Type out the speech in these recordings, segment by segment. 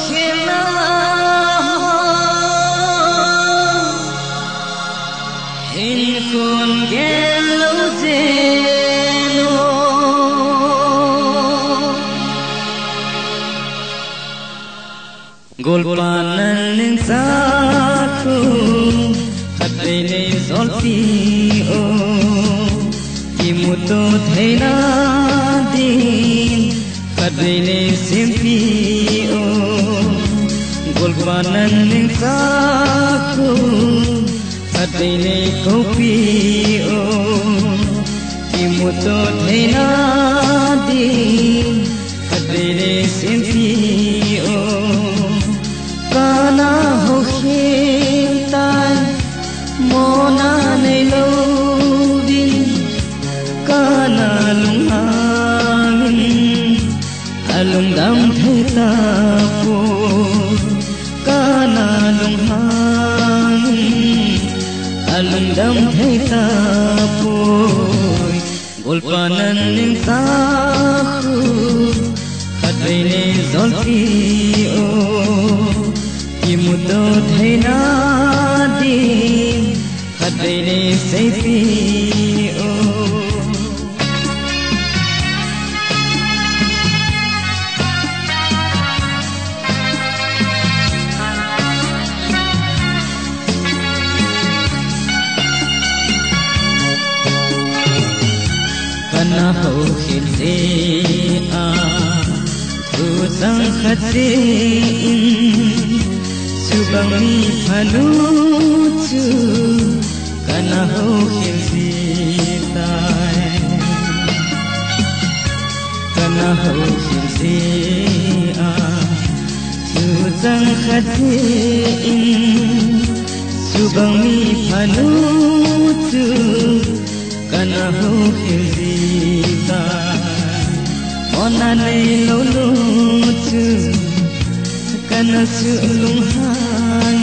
khena hin kun gelo zeno golpanan ning saku hatene zolfi o imuto theina din hatene simpi o golpanan ning saku hatene kopi o imuto theina din hatene simpi o kana ho khimtan mona nei lo din kana lungangin alung dam theta po kana lungangin alung dam theta po golpanan ning sakhu hatene zolfi o imuto theina din hatene seipi o kana ho khilse a tu sang khate subang phanu chu kana ho khilsi tai kana ho khilsi a chu sang khate subang phanu chu kana ho khilsi tai ona nei lo lo chu kana su lung han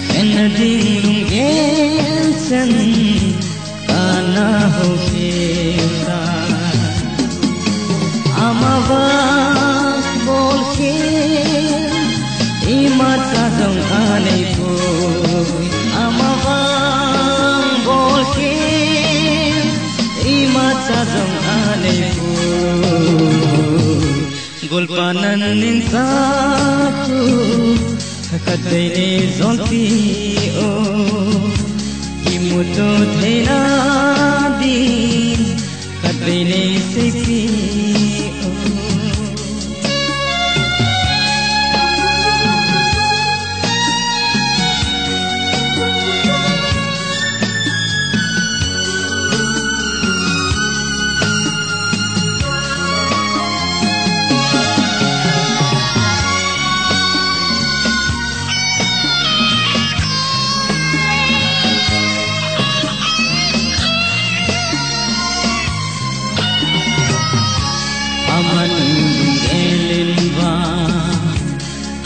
khena ding lung gen san kana ho khita amawa bol ke imata jong anei po amawa bol ke imata jong anei po golpanan ning sakhu hatene zolfi o imuto theina din hatene seipi o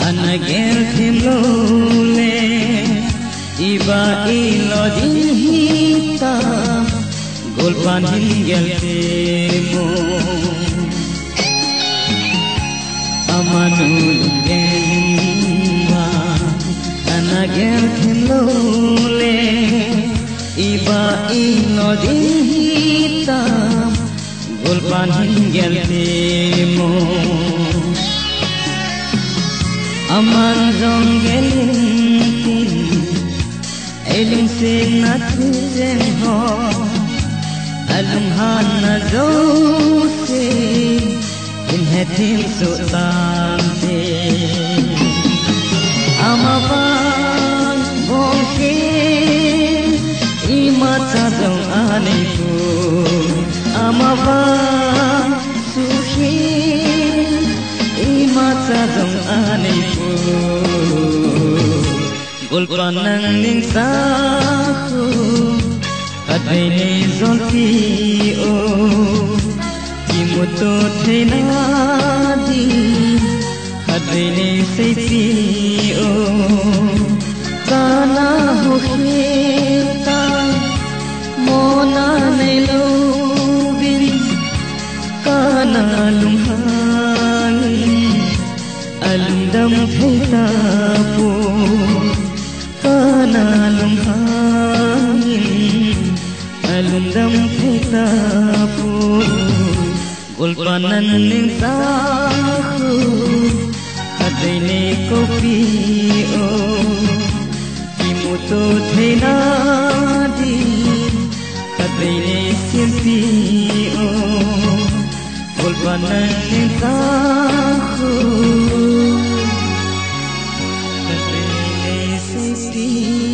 anagel thimlole iba ilodin hita golpan hingel temo amanulgenwa anagel thimlole iba ilodin hita golpan hingel temo aman zongelin eling sing na tuzen ho alum han na zo se in hetin so tante amaban bonke imata zong anei po amaban suhi imata zong anei po golpanan ning sakhu hatene zolfi o imuto theina din hatene seipi o kana ho khita mona nei lo bin kana lung han alundam tapo kanalum hangin alundam tapo gulpanan ning sahu adene kopi o kimuto thena di adene simpi o gulpanan ning sahu adene simpi